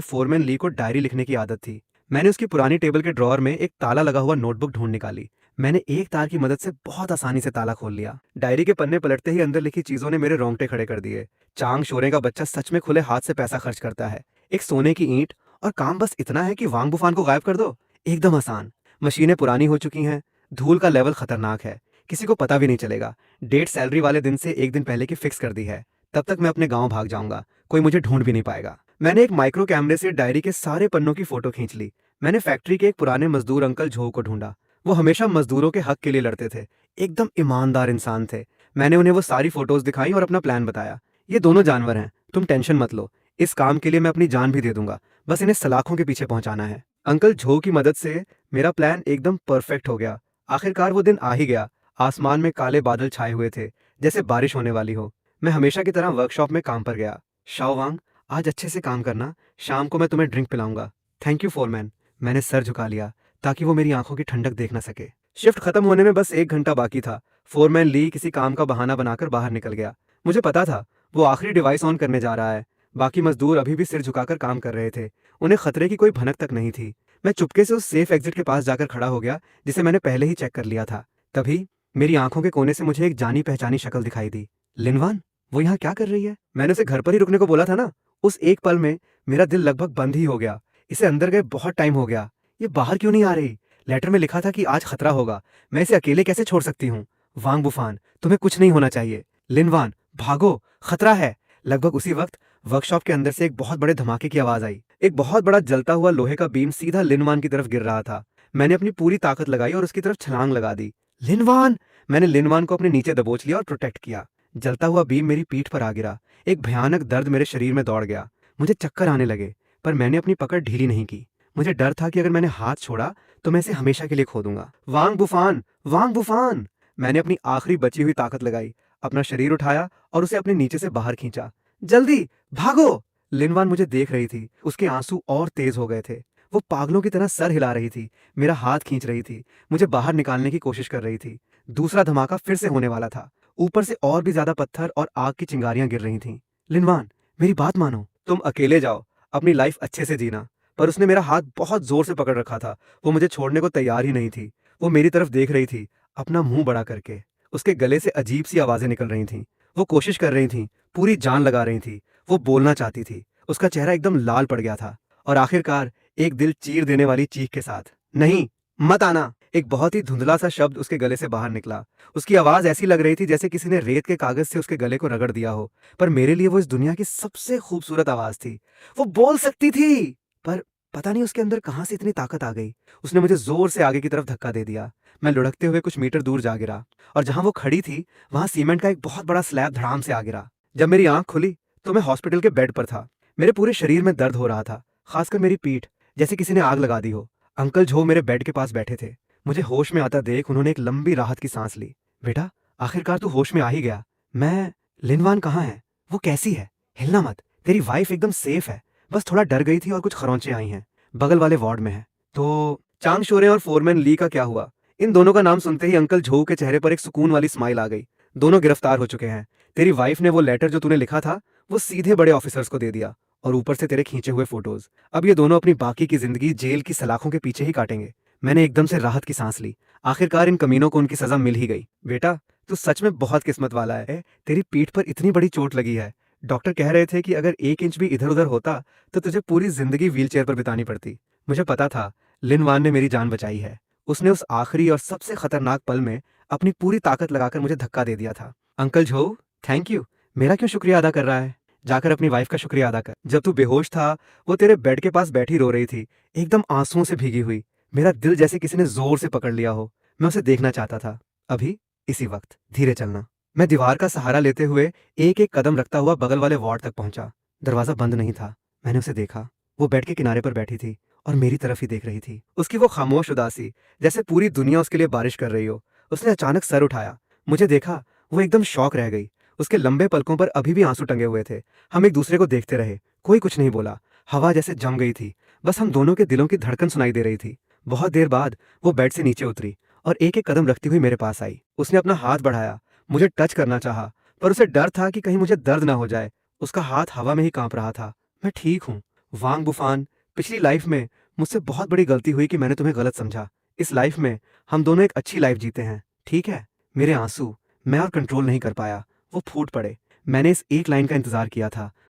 फोरमैन ली को डायरी लिखने की आदत थी। मैंने उसकी पुरानी टेबल के ड्रॉअर में एक ताला लगा हुआ नोटबुक ढूंढ निकाली। मैंने एक तार की मदद से बहुत आसानी से ताला खोल लिया। डायरी के पन्ने पलटते ही अंदर लिखी चीजों ने मेरे रोंगटे खड़े कर दिए। चांग शोरे का बच्चा सच में खुले हाथ से पैसा खर्च करता है। एक सोने की ईंट, और काम बस इतना है कि वांग बुफान को गायब कर दो। एकदम आसान। मशीनें पुरानी हो चुकी हैं, धूल का लेवल खतरनाक है, किसी को पता भी नहीं चलेगा। डेट सैलरी वाले दिन से एक दिन पहले की फिक्स कर दी है। तब तक मैं अपने गांव भाग जाऊंगा, कोई मुझे ढूंढ भी नहीं पाएगा। मैंने एक माइक्रो कैमरे से डायरी के सारे पन्नों की फोटो खींच ली। मैंने फैक्ट्री के एक पुराने मजदूर अंकल झो को ढूंढा। वो हमेशा मजदूरों के हक के लिए लड़ते थे, एकदम ईमानदार इंसान थे। मैंने उन्हें वो सारी फोटोज दिखाई और अपना प्लान बताया। ये दोनों जानवर हैं, तुम टेंशन मत लो, इस काम के लिए मैं अपनी जान भी दे दूंगा, बस इन्हें सलाखों के पीछे पहुंचाना है। अंकल झो की मदद से मेरा प्लान एकदम परफेक्ट हो गया। आखिरकार वो दिन आ ही गया। आसमान में काले बादल छाए हुए थे, जैसे बारिश होने वाली हो। मैं हमेशा की तरह वर्कशॉप में काम पर गया। शाओवांग, आज अच्छे से काम करना, शाम को मैं तुम्हें ड्रिंक पिलाऊंगा। Thank you Foreman. मैंने सर झुका लिया ताकि वो मेरी आंखों की ठंडक देख ना सके। शिफ्ट खत्म होने में बस 1 घंटा बाकी था। फोरमैन ली किसी काम का बहाना बनाकर बाहर निकल गया। मुझे पता था वो आखिरी डिवाइस ऑन करने जा रहा है। बाकी मजदूर अभी भी सिर झुकाकर काम कर रहे थे, उन्हें खतरे की कोई भनक तक नहीं थी। मैं चुपके से उस सेफ एग्जिट के पास जाकर खड़ा हो गया, जिसे मैंने पहले ही चेक कर लिया था। तभी मेरी आंखों के कोने से मुझे एक जानी पहचानी शक्ल दिखाई दी। लिनवान, वो यहाँ क्या कर रही है? मैंने उसे घर पर ही रुकने को बोला था ना। उस एक पल में मेरा दिल लगभग बंद ही हो गया। इसे अंदर गए बहुत टाइम हो गया, ये बाहर क्यों नहीं आ रही? लेटर में लिखा था कि आज खतरा होगा, मैं इसे अकेले कैसे छोड़ सकती हूँ? वांग बुफान, तुम्हें कुछ नहीं होना चाहिए। लिनवान, भागो, खतरा है। लगभग उसी वक्त वर्कशॉप के अंदर से एक बहुत बड़े धमाके की आवाज आई। एक बहुत बड़ा जलता हुआ लोहे का बीम सीधा लिनवान की तरफ गिर रहा था। मैंने अपनी पूरी ताकत लगाई और उसकी तरफ छलांग लगा दी। लिनवान! मैंने लिनवान को अपने नीचे दबोच लिया और प्रोटेक्ट किया। जलता हुआ बीम मेरी पीठ पर आ गिरा। एक भयानक दर्द मेरे शरीर में दौड़ गया। मुझे चक्कर आने लगे, पर मैंने अपनी पकड़ ढीली नहीं की। मुझे डर था कि अगर मैंने हाथ छोड़ा तो मैं इसे हमेशा के लिए खो दूंगा। वांग बुफान, वांग बुफान! मैंने अपनी आखिरी बची हुई ताकत लगाई, अपना शरीर उठाया और उसे अपने नीचे से बाहर खींचा। जल्दी भागो! लिनवान मुझे देख रही थी, उसके आंसू और तेज हो गए थे। वो पागलों की तरह सर हिला रही थी, मेरा हाथ खींच रही थी, मुझे बाहर निकालने की कोशिश कर रही थी। दूसरा धमाका फिर से होने वाला था। ऊपर से और भी ज्यादा पत्थर और आग की चिंगारियां गिर रही थीं। लिनवान, मेरी बात मानो, तुम अकेले जाओ, अपनी लाइफ अच्छे से जीना। पर उसने मेरा हाथ बहुत जोर से पकड़ रखा था। वो मुझे छोड़ने को तैयार ही नहीं थी। वो मेरी तरफ देख रही थी, अपना मुंह बड़ा करके। उसके गले से अजीब सी आवाजें निकल रही थीं। वो कोशिश कर रही थी, पूरी जान लगा रही थी। वो बोलना चाहती थी। उसका चेहरा एकदम लाल पड़ गया था, और आखिरकार एक दिल चीर देने वाली चीख के साथ, नहीं, मत आना! एक बहुत ही धुंधला सा शब्द उसके गले से बाहर निकला। उसकी आवाज ऐसी लग रही थी जैसे किसी ने रेत के कागज से उसके गले को रगड़ दिया हो। पर मेरे लिए वो इस दुनिया की सबसे खूबसूरत आवाज थी। वो बोल सकती थी, पर पता नहीं उसके अंदर कहां से इतनी ताकत आ गई। उसने मुझे जोर से आगे की तरफ धक्का दे दिया। मैं लुढ़कते हुए कुछ मीटर दूर जा गिरा, और जहां वो खड़ी थी वहां सीमेंट का एक बहुत बड़ा स्लैब धड़ाम से आ गिरा। जब मेरी आंख खुली तो मैं हॉस्पिटल के बेड पर था। मेरे पूरे शरीर में दर्द हो रहा था, खासकर मेरी पीठ, जैसे किसी ने आग लगा दी हो। अंकल झो मेरे बेड के पास बैठे थे। मुझे होश में आता देख उन्होंने एक लंबी राहत की सांस ली। बेटा, आखिरकार तू होश में आ ही गया। मैं लिनवान कहाँ है? वो कैसी है? हिलना मत, तेरी वाइफ एकदम सेफ है, बस थोड़ा डर गई थी और कुछ खरोंचे आई हैं, बगल वाले वार्ड में है। तो चांग शोरे और फोरमैन ली का क्या हुआ? इन दोनों का नाम सुनते ही अंकल झो के चेहरे पर एक सुकून वाली स्माइल आ गई। दोनों गिरफ्तार हो चुके हैं। तेरी वाइफ ने वो लेटर जो तूने लिखा था वो सीधे बड़े ऑफिसर्स को दे दिया, और ऊपर से तेरे खींचे हुए फोटोज। अब ये दोनों अपनी बाकी की जिंदगी जेल की सलाखों के पीछे ही काटेंगे। मैंने एकदम से राहत की सांस ली। आखिरकार इन कमीनों को उनकी सजा मिल ही गई। बेटा, तू सच में बहुत किस्मत वाला है। तेरी पीठ पर इतनी बड़ी चोट लगी है। डॉक्टर कह रहे थे कि अगर 1 इंच भी इधर उधर होता तो तुझे पूरी जिंदगी व्हीलचेयर पर बितानी पड़ती। मुझे पता था लिनवान ने मेरी जान बचाई है। उसने उस आखिरी और सबसे खतरनाक पल में अपनी पूरी ताकत लगाकर मुझे धक्का दे दिया था। अंकल झो, थैंक यू। मेरा क्यों शुक्रिया अदा कर रहा है? जाकर अपनी वाइफ का शुक्रिया अदा कर। जब तू बेहोश था वो तेरे बेड के पास बैठी रो रही थी, एकदम आंसुओं से भीगी हुई। मेरा दिल जैसे किसी ने जोर से पकड़ लिया हो। मैं उसे देखना चाहता था। अभी, इसी वक्त, धीरे चलना। मैं दीवार का सहारा लेते हुए एक एक कदम रखता हुआ बगल वाले वार्ड तक पहुंचा। दरवाजा बंद नहीं था। मैंने उसे देखा। वो बेड के किनारे पर बैठी थी और मेरी तरफ ही देख रही थी। उसकी वो खामोश उदासी, जैसे पूरी दुनिया उसके लिए बारिश कर रही हो। उसने अचानक सर उठाया, मुझे देखा। वो एकदम शॉक रह गई। उसके लंबे पलकों पर अभी भी आंसू टंगे हुए थे। हम एक दूसरे को देखते रहे। कोई कुछ नहीं बोला। हवा जैसे जम गई थी। बस हम दोनों के दिलों की धड़कन सुनाई दे रही थी। बहुत देर बाद वो बेड से नीचे उतरी और एक एक कदम रखती हुई मेरे पास आई। उसने अपना हाथ बढ़ाया, मुझे टच करना चाहा, पर उसे डर था कि कहीं मुझे दर्द ना हो जाए। उसका हाथ हवा में ही कांप रहा था। मैं ठीक हूँ। वांग बुफान, पिछली लाइफ में मुझसे बहुत बड़ी गलती हुई कि मैंने तुम्हें गलत समझा। इस लाइफ में हम दोनों एक अच्छी लाइफ जीते हैं, ठीक है? मेरे आंसू मैं और कंट्रोल नहीं कर पाया, वो फूट पड़े। मैंने इस एक लाइन का इंतजार किया था,